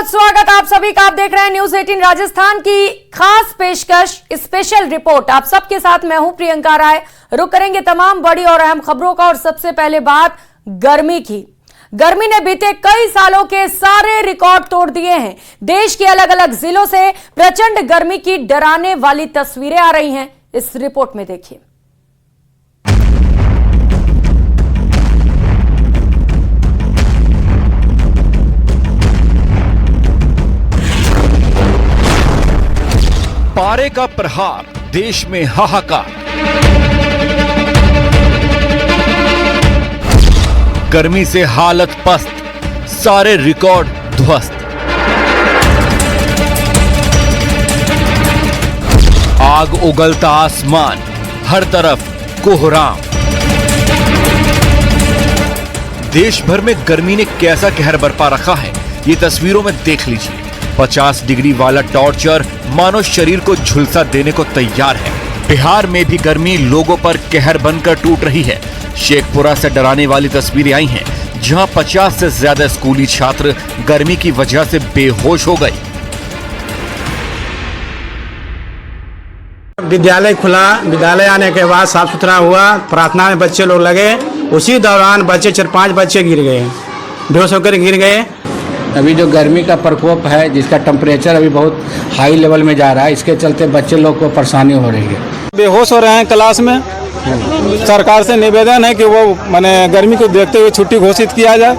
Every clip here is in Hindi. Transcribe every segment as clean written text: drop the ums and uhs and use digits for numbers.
बहुत स्वागत आप सभी का। आप देख रहे हैं न्यूज 18 राजस्थान की खास पेशकश स्पेशल रिपोर्ट। आप सबके साथ मैं हूं प्रियंका राय। रुक करेंगे तमाम बड़ी और अहम खबरों का। और सबसे पहले बात गर्मी की। गर्मी ने बीते कई सालों के सारे रिकॉर्ड तोड़ दिए हैं। देश के अलग अलग जिलों से प्रचंड गर्मी की डराने वाली तस्वीरें आ रही हैं। इस रिपोर्ट में देखिए। पारे का प्रहार, देश में हाहाकार। गर्मी से हालत पस्त, सारे रिकॉर्ड ध्वस्त। आग उगलता आसमान, हर तरफ कोहराम। देश भर में गर्मी ने कैसा कहर बरपा रखा है, ये तस्वीरों में देख लीजिए। 50 डिग्री वाला टॉर्चर मानो शरीर को झुलसा देने को तैयार है। बिहार में भी गर्मी लोगों पर कहर बनकर टूट रही है। शेखपुरा से डराने वाली तस्वीरें आई हैं, जहां 50 से ज्यादा स्कूली छात्र गर्मी की वजह से बेहोश हो गए। विद्यालय खुला, विद्यालय आने के बाद साफ सुथरा हुआ, प्रार्थना में बच्चे लोग लगे। उसी दौरान बच्चे 4-5 बच्चे गिर गए, बेहोश होकर गिर गए। अभी जो गर्मी का प्रकोप है, जिसका टेम्परेचर अभी बहुत हाई लेवल में जा रहा है, इसके चलते बच्चे लोग को परेशानी हो रही है। बेहोश हो रहे हैं क्लास में। सरकार से निवेदन है कि वो माने गर्मी को देखते हुए छुट्टी घोषित किया जाए।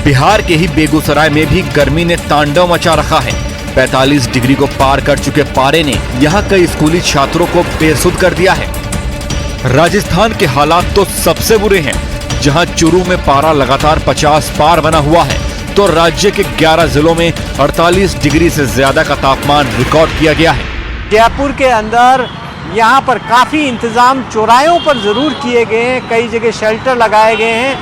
बिहार के ही बेगूसराय में भी गर्मी ने तांडव मचा रखा है। 45 डिग्री को पार कर चुके पारे ने यहाँ कई स्कूली छात्रों को बेसुध कर दिया है। राजस्थान के हालात तो सबसे बुरे हैं, जहाँ चुरू में पारा लगातार 50 पार बना हुआ है, तो राज्य के 11 जिलों में 48 डिग्री से ज्यादा का तापमान रिकॉर्ड किया गया है। जयपुर के अंदर यहाँ पर काफ़ी इंतज़ाम चौराहों पर ज़रूर किए गए हैं। कई जगह शेल्टर लगाए गए हैं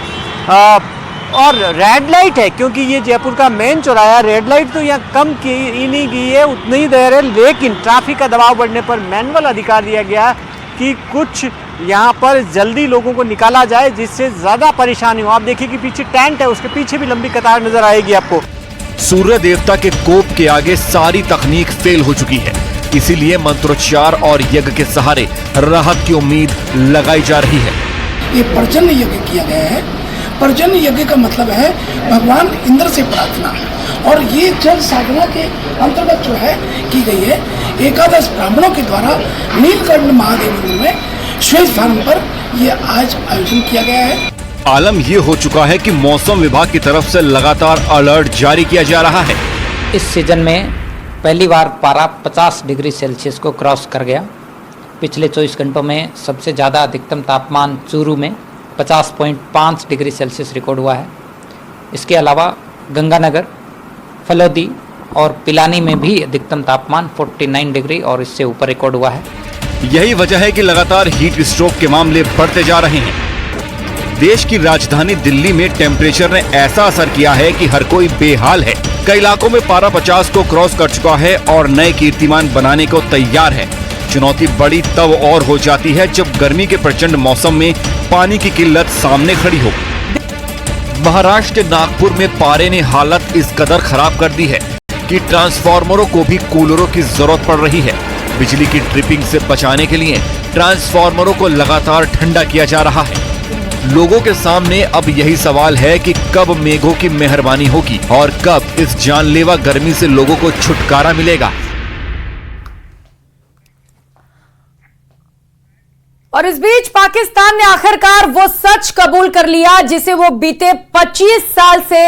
और रेड लाइट है, क्योंकि ये जयपुर का मेन चौराहा। रेड लाइट तो यहाँ कम की ही नहीं गई है, उतनी ही देर है। लेकिन ट्रैफिक का दबाव बढ़ने पर मैनुअल अधिकार दिया गया कि कुछ यहाँ पर जल्दी लोगों को निकाला जाए, जिससे ज़्यादा परेशानी हो। आप देखिए कि पीछे टेंट है, उसके पीछे भी लंबी कतार नजर आएगी आपको। सूर्य देवता के कोप के आगे सारी तकनीक फेल हो चुकी है, इसीलिए मंत्रोच्चार और यज्ञ के सहारे राहत की उम्मीद लगाई जा रही है। ये पर्जन्य यज्ञ किया गया है। पर्जन्य यज्ञ का मतलब है भगवान इंद्र से प्रार्थना, और ये जल साधना के अंतर्गत जो है की गई है। 11 ब्राह्मणों के द्वारा नीलकंठ महादेव मंदिर में श्वेत स्थान पर ये आज आयोजन किया गया है। आलम ये हो चुका है कि मौसम विभाग की तरफ से लगातार अलर्ट जारी किया जा रहा है। इस सीजन में पहली बार पारा 50 डिग्री सेल्सियस को क्रॉस कर गया। पिछले 24 घंटों में सबसे ज़्यादा अधिकतम तापमान चूरू में 50.5 डिग्री सेल्सियस रिकॉर्ड हुआ है। इसके अलावा गंगानगर, फलोदी और पिलानी में भी अधिकतम तापमान 49 डिग्री और इससे ऊपर रिकॉर्ड हुआ है। यही वजह है कि लगातार हीट स्ट्रोक के मामले बढ़ते जा रहे हैं। देश की राजधानी दिल्ली में टेम्परेचर ने ऐसा असर किया है कि हर कोई बेहाल है। कई इलाकों में पारा 50 को क्रॉस कर चुका है और नए कीर्तिमान बनाने को तैयार है। चुनौती बड़ी तब और हो जाती है जब गर्मी के प्रचंड मौसम में पानी की किल्लत सामने खड़ी हो। महाराष्ट्र के नागपुर में पारे ने हालत इस कदर खराब कर दी है कि ट्रांसफार्मरों को भी कूलरों की जरूरत पड़ रही है। बिजली की ट्रिपिंग से बचाने के लिए ट्रांसफार्मरों को लगातार ठंडा किया जा रहा है। लोगों के सामने अब यही सवाल है कि कब मेघों की मेहरबानी होगी और कब इस जानलेवा गर्मी से लोगों को छुटकारा मिलेगा। और इस बीच पाकिस्तान ने आखिरकार वो सच कबूल कर लिया जिसे वो बीते 25 साल से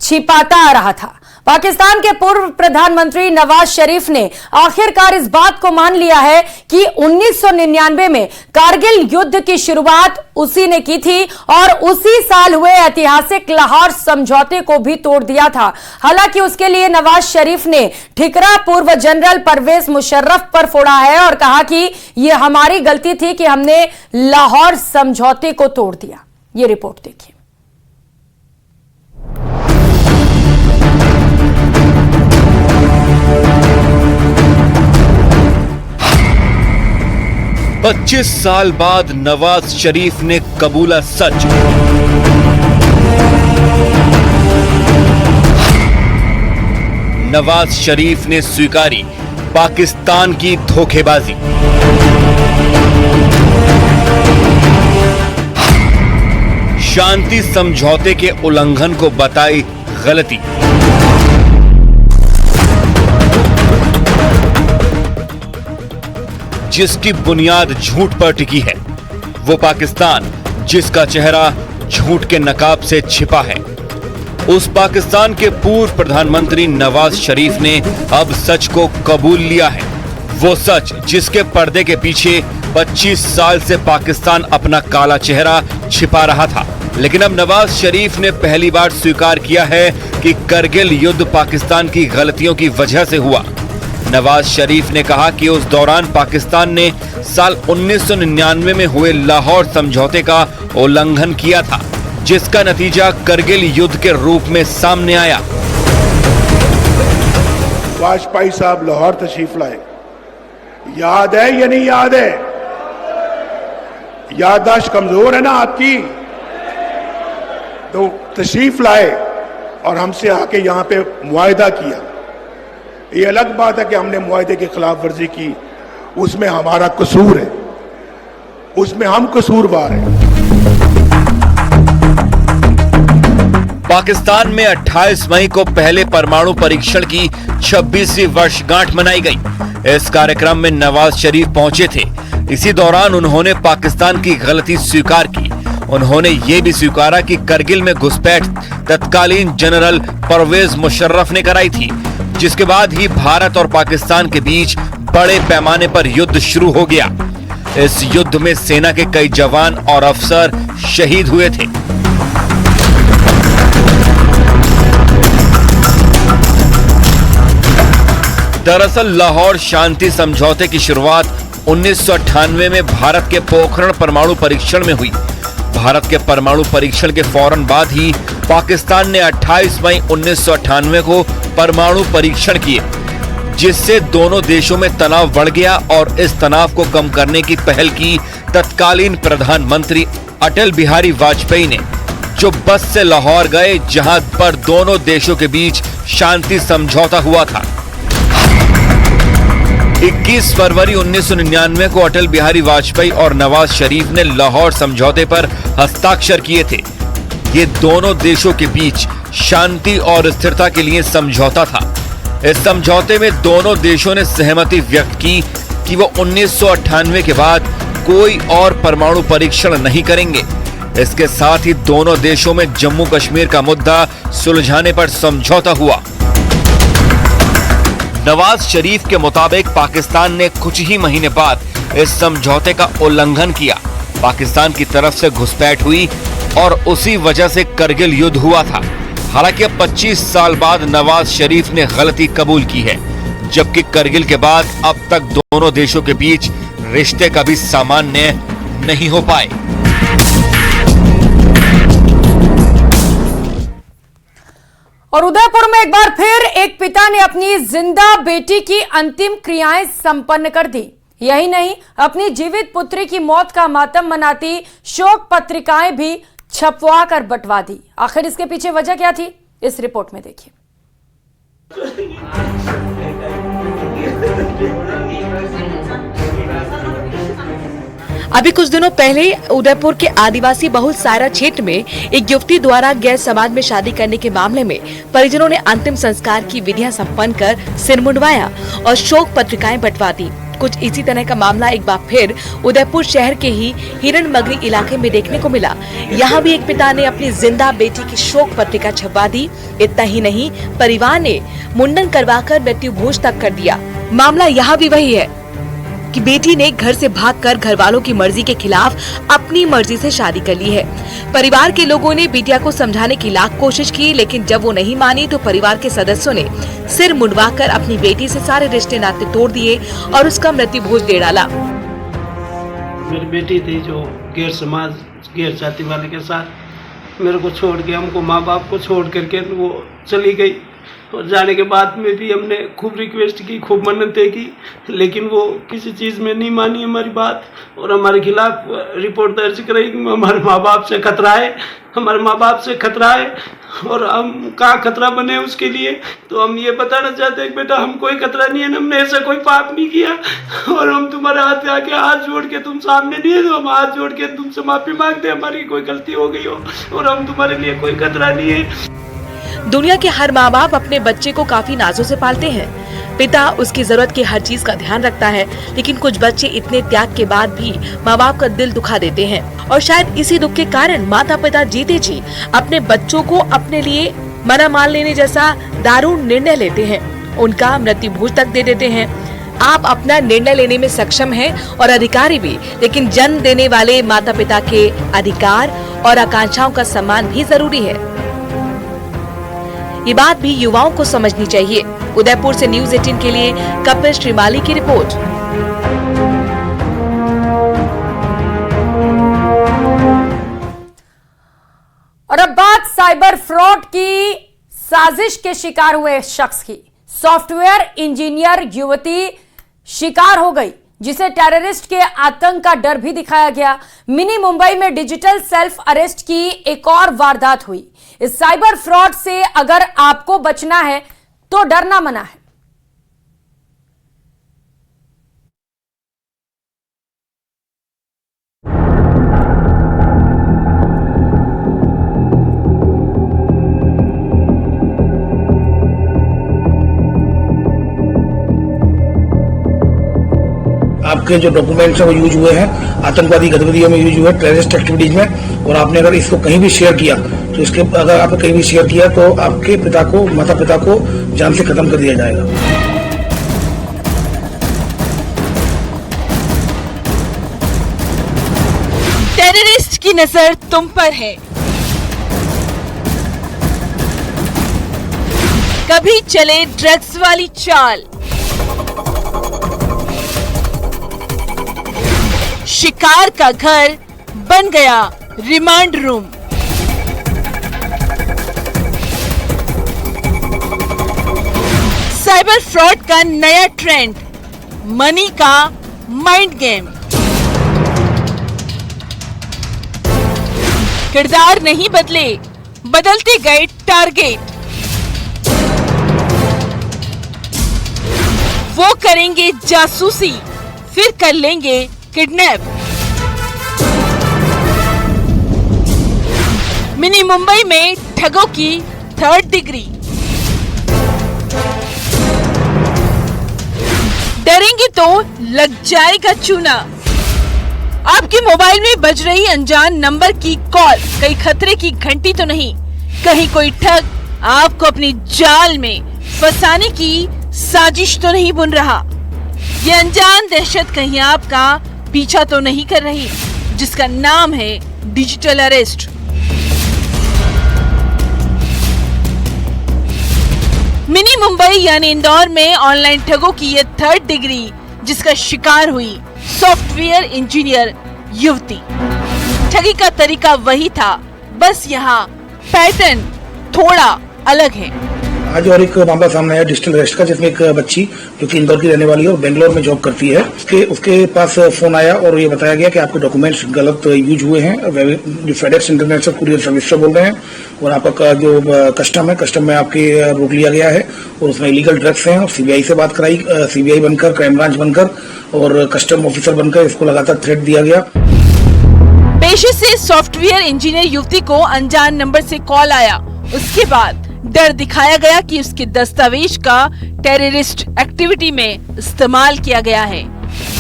छिपाता आ रहा था। पाकिस्तान के पूर्व प्रधानमंत्री नवाज शरीफ ने आखिरकार इस बात को मान लिया है कि 1999 में कारगिल युद्ध की शुरुआत उसी ने की थी और उसी साल हुए ऐतिहासिक लाहौर समझौते को भी तोड़ दिया था। हालांकि उसके लिए नवाज शरीफ ने ठिकरा पूर्व जनरल परवेज मुशर्रफ पर फोड़ा है और कहा कि यह हमारी गलती थी कि हमने लाहौर समझौते को तोड़ दिया। ये रिपोर्ट देखिए। 25 साल बाद नवाज शरीफ ने कबूला सच। नवाज शरीफ ने स्वीकारी पाकिस्तान की धोखेबाजी। शांति समझौते के उल्लंघन को बताई गलती। जिसकी बुनियाद झूठ पर टिकी है, वो पाकिस्तान जिसका चेहरा झूठ के नकाब से छिपा है। उस पाकिस्तान के पूर्व प्रधानमंत्री नवाज शरीफ ने अब सच को कबूल लिया है। वो सच जिसके पर्दे के पीछे 25 साल से पाकिस्तान अपना काला चेहरा छिपा रहा था। लेकिन अब नवाज शरीफ ने पहली बार स्वीकार किया है कि करगिल युद्ध पाकिस्तान की गलतियों की वजह से हुआ। नवाज शरीफ ने कहा कि उस दौरान पाकिस्तान ने साल 1999 में हुए लाहौर समझौते का उल्लंघन किया था, जिसका नतीजा करगिल युद्ध के रूप में सामने आया। वाजपेयी साहब लाहौर तशरीफ लाए, याद है या नहीं याद है? याददाश्त कमजोर है ना आपकी? तो तशरीफ लाए और हमसे आके यहाँ पे मुआहदा किया। ये अलग बात है कि हमने मुआहदे की खिलाफ वर्जी की, उसमें हमारा कसूर है, उसमें हम कसूरवार हैं। पाकिस्तान में 28 मई को पहले परमाणु परीक्षण की 26वीं वर्षगांठ मनाई गई। इस कार्यक्रम में नवाज शरीफ पहुंचे थे। इसी दौरान उन्होंने पाकिस्तान की गलती स्वीकार की। उन्होंने ये भी स्वीकारा कि करगिल में घुसपैठ तत्कालीन जनरल परवेज मुशर्रफ ने कराई थी, जिसके बाद ही भारत और पाकिस्तान के बीच बड़े पैमाने पर युद्ध शुरू हो गया। इस युद्ध में सेना के कई जवान और अफसर शहीद हुए थे। दरअसल लाहौर शांति समझौते की शुरुआत 1998 में भारत के पोखरण परमाणु परीक्षण में हुई। भारत के परमाणु परीक्षण के फौरन बाद ही पाकिस्तान ने 28 मई 1998 को परमाणु परीक्षण किए, जिससे दोनों देशों में तनाव बढ़ गया और इस तनाव को कम करने की पहल की तत्कालीन प्रधानमंत्री अटल बिहारी वाजपेयी ने, जो बस से लाहौर गए, जहां पर दोनों देशों के बीच शांति समझौता हुआ था। 21 फरवरी 1999 को अटल बिहारी वाजपेयी और नवाज शरीफ ने लाहौर समझौते पर हस्ताक्षर किए थे। ये दोनों देशों के बीच शांति और स्थिरता के लिए समझौता था। इस समझौते में दोनों देशों ने सहमति व्यक्त की कि वो 1998 के बाद कोई और परमाणु परीक्षण नहीं करेंगे। इसके साथ ही दोनों देशों में जम्मू कश्मीर का मुद्दा सुलझाने पर समझौता हुआ। नवाज शरीफ के मुताबिक पाकिस्तान ने कुछ ही महीने बाद इस समझौते का उल्लंघन किया। पाकिस्तान की तरफ से घुसपैठ हुई और उसी वजह से करगिल युद्ध हुआ था। हालांकि अब 25 साल बाद नवाज शरीफ ने गलती कबूल की है, जबकि करगिल के बाद अब तक दोनों देशों के बीच रिश्ते कभी सामान्य नहीं हो पाए। और उदयपुर में एक बार फिर एक पिता ने अपनी जिंदा बेटी की अंतिम क्रियाएं संपन्न कर दी। यही नहीं, अपनी जीवित पुत्री की मौत का मातम मनाती शोक पत्रिकाएं भी छपवा कर बंटवा दी। आखिर इसके पीछे वजह क्या थी, इस रिपोर्ट में देखिए। अभी कुछ दिनों पहले उदयपुर के आदिवासी बहुल सायरा क्षेत्र में एक युवती द्वारा गैर समाज में शादी करने के मामले में परिजनों ने अंतिम संस्कार की विधियां संपन्न कर सिर मुंडवाया और शोक पत्रिकाएं बंटवा दी। कुछ इसी तरह का मामला एक बार फिर उदयपुर शहर के ही हिरणमगरी इलाके में देखने को मिला। यहाँ भी एक पिता ने अपनी जिंदा बेटी की शोक पत्रिका छपवा दी। इतना ही नहीं, परिवार ने मुंडन करवाकर मृत्यु भोज तक कर दिया। मामला यहाँ भी वही है कि बेटी ने घर से भागकर घर वालों की मर्जी के खिलाफ अपनी मर्जी से शादी कर ली है। परिवार के लोगों ने बिटिया को समझाने की लाख कोशिश की, लेकिन जब वो नहीं मानी तो परिवार के सदस्यों ने सिर मुंडवाकर अपनी बेटी से सारे रिश्ते नाते तोड़ दिए और उसका मृत्यु भोज दे डाला। मेरी बेटी थी जो गैर समाज गैर जाति वाले के साथ मेरे को छोड़ के, हमको माँ बाप को छोड़ करके वो चली गई। और जाने के बाद में भी हमने खूब रिक्वेस्ट की, खूब मन्नतें की, लेकिन वो किसी चीज़ में नहीं मानी हमारी बात और हमारे खिलाफ रिपोर्ट दर्ज कराई कि हमारे माँ बाप से खतरा है, हमारे माँ बाप से खतरा है, और हम कहाँ खतरा बने उसके लिए। तो हम ये बताना चाहते हैं कि बेटा हम कोई खतरा नहीं है, हमने ऐसा कोई पाप नहीं किया और हम तुम्हारे हाथ आके हाथ जोड़ के तुम सामने नहीं है तो हम हाथ जोड़ के तुमसे माफी मांगते हैं, हमारी कोई गलती हो गई हो और हम तुम्हारे लिए कोई खतरा नहीं है। दुनिया के हर माँ बाप अपने बच्चे को काफी नाजों से पालते हैं। पिता उसकी जरूरत की हर चीज का ध्यान रखता है, लेकिन कुछ बच्चे इतने त्याग के बाद भी माँ बाप का दिल दुखा देते हैं और शायद इसी दुख के कारण माता पिता जीते जी अपने बच्चों को अपने लिए मना मान लेने जैसा दारुण निर्णय लेते हैं, उनका मृत्यु भोज तक दे देते हैं। आप अपना निर्णय लेने में सक्षम हैं और अधिकारी भी, लेकिन जन्म देने वाले माता पिता के अधिकार और आकांक्षाओं का सम्मान भी जरूरी है। ये बात भी युवाओं को समझनी चाहिए। उदयपुर से न्यूज़ 18 के लिए कपिल श्रीमाली की रिपोर्ट। और अब बात साइबर फ्रॉड की साजिश के शिकार हुए शख्स की। सॉफ्टवेयर इंजीनियर युवती शिकार हो गई, जिसे टेररिस्ट के आतंक का डर भी दिखाया गया। मिनी मुंबई में डिजिटल सेल्फ अरेस्ट की एक और वारदात हुई। इस साइबर फ्रॉड से अगर आपको बचना है तो डरना मना है। आपके जो डॉक्यूमेंट्स हैं वो यूज हुए हैं आतंकवादी गतिविधियों में, यूज हुए टेररिस्ट एक्टिविटीज में, और आपने अगर इसको कहीं भी शेयर किया तो इसके अगर आपने कहीं भी शेयर किया तो आपके पिता को, माता पिता को जान से खत्म कर दिया जाएगा। टेररिस्ट की नजर तुम पर है। कभी चले ड्रग्स वाली चाल, शिकार का घर बन गया रिमांड रूम। साइबर फ्रॉड का नया ट्रेंड, मनी का माइंड गेम। किरदार नहीं बदले, बदलते गए टारगेट। वो करेंगे जासूसी, फिर कर लेंगे किडनैप। मिनी मुंबई में ठगों की 3rd डिग्री। डरेंगे तो लग जाएगा चूना। आपके मोबाइल में बज रही अनजान नंबर की कॉल कहीं खतरे की घंटी तो नहीं, कहीं कोई ठग आपको अपनी जाल में फंसाने की साजिश तो नहीं बुन रहा। ये अनजान दहशत कहीं आपका पीछा तो नहीं कर रही, जिसका नाम है डिजिटल अरेस्ट। मिनी मुंबई यानी इंदौर में ऑनलाइन ठगों की ये 3rd डिग्री, जिसका शिकार हुई सॉफ्टवेयर इंजीनियर युवती। ठगी का तरीका वही था, बस यहाँ पैटर्न थोड़ा अलग है। आज और एक मामला सामने आया डिजिटल अरेस्ट का, जिसमें एक बच्ची जो कि इंदौर की रहने वाली है और बेंगलोर में जॉब करती है, उसके पास फोन आया और ये बताया गया कि आपके डॉक्यूमेंट्स गलत यूज हुए हैं। जो फेडेक्स इंटरनेशनल कुरियर सर्विस से बोल रहे हैं और आपका जो कस्टम में आपके रोक लिया गया है और उसमें इलीगल ड्रग्स हैं। और सीबीआई से बात कराई, सीबीआई बनकर, क्राइम ब्रांच बनकर और कस्टम ऑफिसर बनकर इसको लगातार थ्रेट दिया गया। पेशे से सॉफ्टवेयर इंजीनियर युवती को अनजान नंबर से कॉल आया। उसके बाद डर दिखाया गया कि उसके दस्तावेज का टेररिस्ट एक्टिविटी में इस्तेमाल किया गया है।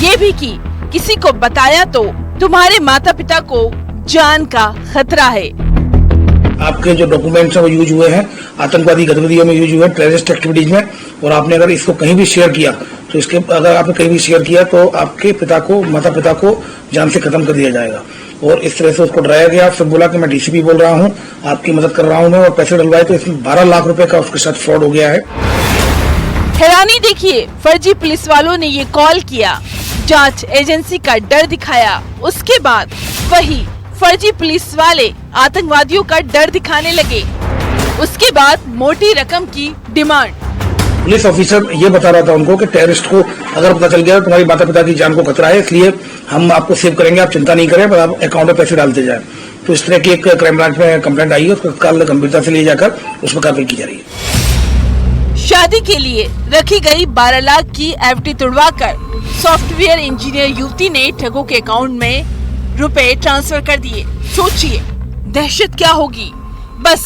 ये भी कि किसी को बताया तो तुम्हारे माता पिता को जान का खतरा है। आपके जो डॉक्यूमेंट्स हैं वो यूज हुए हैं आतंकवादी गतिविधियों में, यूज हुए टेररिस्ट एक्टिविटीज में, और आपने अगर इसको कहीं भी शेयर किया तो इसके अगर आपने कहीं भी शेयर किया तो आपके पिता को, माता पिता को जान से खत्म कर दिया जाएगा। और इस तरह से उसको डराया गया। उससे बोला कि मैं डीसीपी बोल रहा हूँ, आपकी मदद कर रहा हूँ मैं, और पैसे डलवाए तो इसमें 12 लाख रुपए का उसके साथ फ्रॉड हो गया है। हैरानी देखिए, फर्जी पुलिस वालों ने ये कॉल किया, जांच एजेंसी का डर दिखाया। उसके बाद वही फर्जी पुलिस वाले आतंकवादियों का डर दिखाने लगे। उसके बाद मोटी रकम की डिमांड। पुलिस ऑफिसर ये बता रहा था उनको कि टेररिस्ट को अगर पता चल गया तो तुम्हारी माता पिता की जान को खतरा है, इसलिए हम आपको सेव करेंगे, आप चिंता नहीं करें, पर आप अकाउंट में पैसे डालते जाएं। तो इस तरह की एक क्राइम ब्रांच में कंप्लेंट आई है, उसको कल गंभीरता से ले जाकर उस पर कार्रवाई की जा रही है। शादी के लिए रखी गई 12 लाख की एफडी तुड़वाकर सॉफ्टवेयर इंजीनियर युवती ने ठगों के अकाउंट में रुपए ट्रांसफर कर दिए। सोचिए दहशत क्या होगी। बस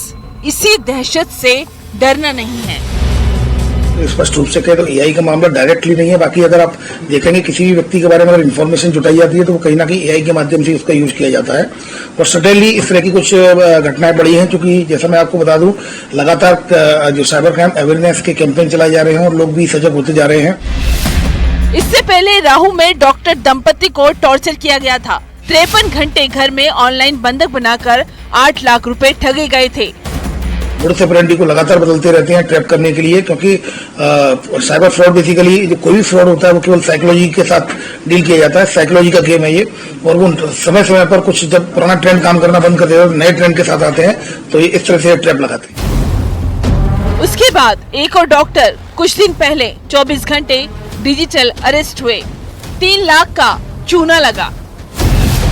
इसी दहशत से डरना नहीं है। स्पष्ट रूप से कहें तो एआई का मामला डायरेक्टली नहीं है। बाकी अगर आप देखेंगे किसी भी व्यक्ति के बारे में अगर इन्फॉर्मेशन जुटाई जाती है तो वो कहीं ना कहीं एआई के माध्यम से उसका यूज किया जाता है। और सडनली इस तरह की कुछ घटनाएं बढ़ी हैं, क्योंकि जैसा मैं आपको बता दूं, लगातार जो साइबर क्राइम अवेयरनेस के कैंपेन चलाए जा रहे हैं और लोग भी सजग होते जा रहे हैं। इससे पहले राहू में डॉक्टर दंपति को टॉर्चर किया गया था। 53 घंटे घर में ऑनलाइन बंधक बनाकर 8 लाख रुपए ठगे गए थे। मोडस ऑपरेंडी को लगातार बदलते रहते हैं ट्रैप करने के लिए, क्योंकि साइबर फ्रॉड बेसिकली जो कोई भी फ्रॉड होता है वो केवल साइकोलॉजी के साथ डील किया जाता है। साइकोलॉजी का गेम है ये, और वो समय समय पर कुछ जब पुराना ट्रेंड काम करना बंद कर देते हैं, नए ट्रेंड के साथ आते हैं, तो ये इस तरह से ट्रैप लगाते हैं। उसके बाद एक और डॉक्टर कुछ दिन पहले 24 घंटे डिजिटल अरेस्ट हुए। 3 लाख का चूना लगा।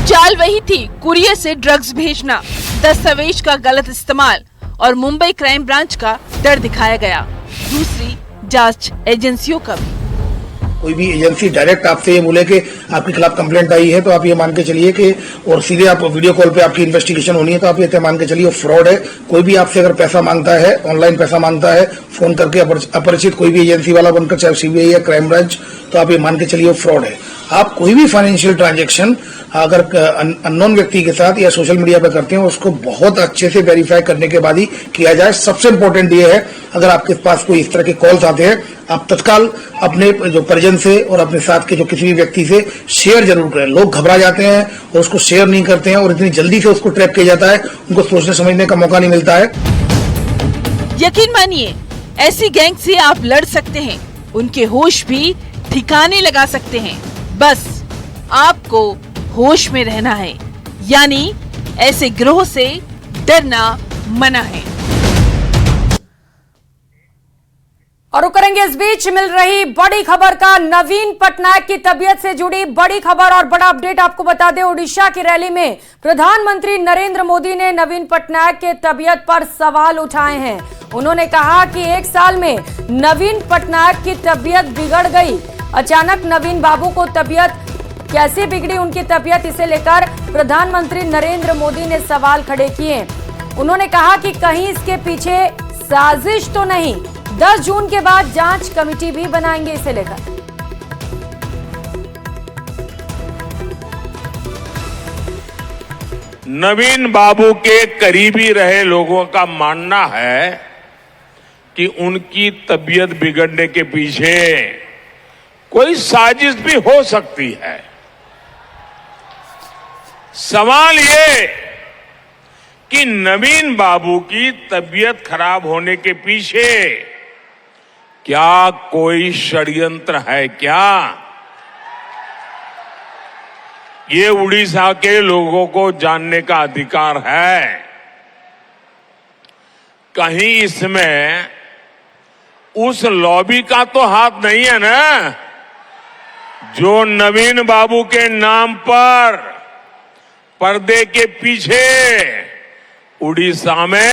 चाल वही थी, कुरियर से ड्रग्स भेजना, दस्तावेज का गलत इस्तेमाल और मुंबई क्राइम ब्रांच का डर दिखाया गया। दूसरी जांच एजेंसियों का भी। कोई भी एजेंसी डायरेक्ट आपसे ये बोले कि आपके खिलाफ कंप्लेंट आई है, तो आप ये मान के चलिए कि, और सीधे आप वीडियो कॉल पे आपकी इन्वेस्टिगेशन होनी है, तो आप ये मान के चलिए फ्रॉड है। कोई भी आपसे अगर पैसा मांगता है, ऑनलाइन पैसा मांगता है, फोन करके अपरिचित कोई भी एजेंसी वाला बनकर, चाहे सीबीआई या क्राइम ब्रांच, तो आप ये मान के चलिए फ्रॉड है। आप कोई भी फाइनेंशियल ट्रांजैक्शन अगर अननोन व्यक्ति के साथ या सोशल मीडिया पर करते हैं, उसको बहुत अच्छे से वेरीफाई करने के बाद ही किया जाए। सबसे इम्पोर्टेंट ये है, अगर आपके पास कोई इस तरह के कॉल्स आते हैं, आप तत्काल अपने जो परिजन से और अपने साथ के जो किसी भी व्यक्ति से शेयर जरूर करें। लोग घबरा जाते हैं और उसको शेयर नहीं करते हैं, और इतनी जल्दी से उसको ट्रैप किया जाता है, उनको सोचने समझने का मौका नहीं मिलता है। यकीन मानिए, ऐसी गैंग से आप लड़ सकते हैं, उनके होश भी ठिकाने लगा सकते हैं। बस आपको होश में रहना है, यानी ऐसे गिरोह से डरना मना है। और करेंगे इस बीच मिल रही बड़ी खबर का। नवीन पटनायक की तबीयत से जुड़ी बड़ी खबर और बड़ा अपडेट आपको बता दें। ओडिशा की रैली में प्रधानमंत्री नरेंद्र मोदी ने नवीन पटनायक के तबीयत पर सवाल उठाए हैं। उन्होंने कहा कि 1 साल में नवीन पटनायक की तबीयत बिगड़ गई। अचानक नवीन बाबू को तबीयत कैसे बिगड़ी, उनकी तबीयत, इसे लेकर प्रधानमंत्री नरेंद्र मोदी ने सवाल खड़े किए। उन्होंने कहा कि कहीं इसके पीछे साजिश तो नहीं। 10 जून के बाद जांच कमेटी भी बनाएंगे इसे लेकर। नवीन बाबू के करीबी रहे लोगों का मानना है कि उनकी तबीयत बिगड़ने के पीछे कोई साजिश भी हो सकती है। सवाल ये कि नवीन बाबू की तबीयत खराब होने के पीछे क्या कोई षड्यंत्र है क्या? ये उड़ीसा के लोगों को जानने का अधिकार है। कहीं इसमें उस लॉबी का तो हाथ नहीं है ना, जो नवीन बाबू के नाम पर पर्दे के पीछे उड़ीसा में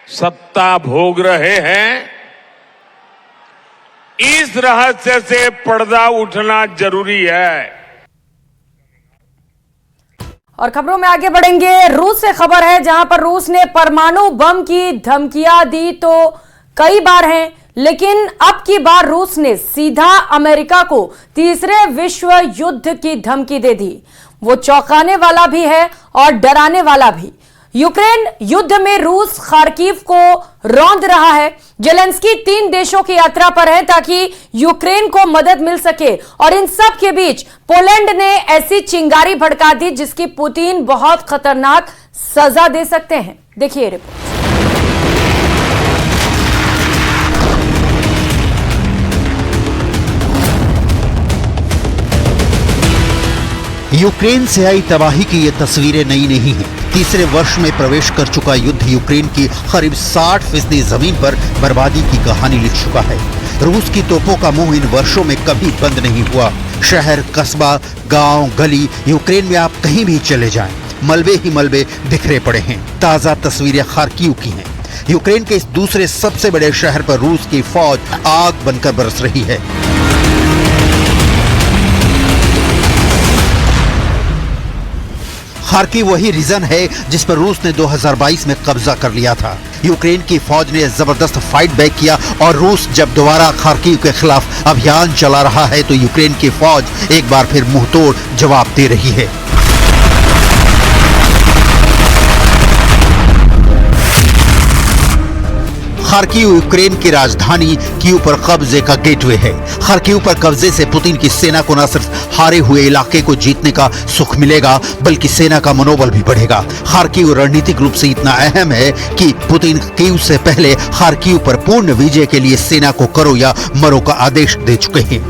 सत्ता भोग रहे हैं। इस रहस्य से पर्दा उठना जरूरी है। और खबरों में आगे बढ़ेंगे। रूस से खबर है, जहां पर रूस ने परमाणु बम की धमकियां दी तो कई बार हैं, लेकिन अब की बार रूस ने सीधा अमेरिका को तीसरे विश्व युद्ध की धमकी दे दी। वो चौंकाने वाला भी है और डराने वाला भी। यूक्रेन युद्ध में रूस खार्किव को रौंद रहा है। जेलेंस्की 3 देशों की यात्रा पर है ताकि यूक्रेन को मदद मिल सके, और इन सब के बीच पोलैंड ने ऐसी चिंगारी भड़का दी जिसकी पुतिन बहुत खतरनाक सजा दे सकते हैं। देखिए रिपोर्ट। यूक्रेन से आई तबाही की ये तस्वीरें नई नहीं हैं। तीसरे वर्ष में प्रवेश कर चुका युद्ध यूक्रेन की करीब 60% जमीन पर बर्बादी की कहानी लिख चुका है। रूस की तोपों का मुंह इन वर्षों में कभी बंद नहीं हुआ। शहर, कस्बा, गांव, गली, यूक्रेन में आप कहीं भी चले जाएं, मलबे ही मलबे बिखरे पड़े हैं। ताजा तस्वीरें खार्किव की हैं। यूक्रेन के इस दूसरे सबसे बड़े शहर पर रूस की फौज आग बनकर बरस रही है। खार्किव वही रीजन है जिस पर रूस ने 2022 में कब्जा कर लिया था। यूक्रेन की फौज ने जबरदस्त फाइट बैक किया और रूस जब दोबारा खार्किव के खिलाफ अभियान चला रहा है तो यूक्रेन की फौज एक बार फिर मुंहतोड़ जवाब दे रही है। खार्किव यूक्रेन की राजधानी कीव पर कब्जे का गेटवे है। खार्किव पर कब्जे से पुतिन की सेना को न सिर्फ हारे हुए इलाके को जीतने का सुख मिलेगा बल्कि सेना का मनोबल भी बढ़ेगा। खार्किव रणनीतिक रूप से इतना अहम है कि पुतिन कीव से पहले खार्किव पर पूर्ण विजय के लिए सेना को करो या मरो का आदेश दे चुके हैं।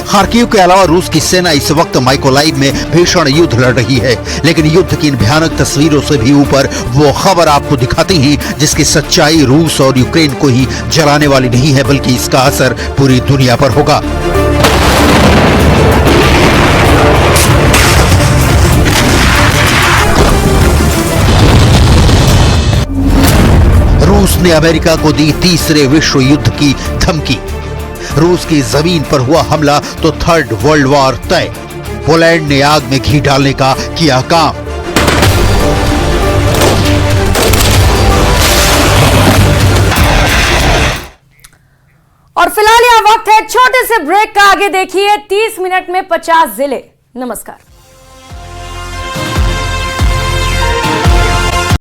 खार्किव के अलावा रूस की सेना इस वक्त माइकोलाइव में भीषण युद्ध लड़ रही है, लेकिन युद्ध की इन भयानक तस्वीरों से भी ऊपर वो खबर आपको दिखाती ही जिसकी सच्चाई रूस और यूक्रेन को ही जलाने वाली नहीं है बल्कि इसका असर पूरी दुनिया पर होगा। रूस ने अमेरिका को दी तीसरे विश्व युद्ध की धमकी। रूस की जमीन पर हुआ हमला तो थर्ड वर्ल्ड वॉर तय। पोलैंड ने आग में घी डालने का किया काम। और फिलहाल यह वक्त है छोटे से ब्रेक का। आगे देखिए 30 मिनट में 50 जिले। नमस्कार।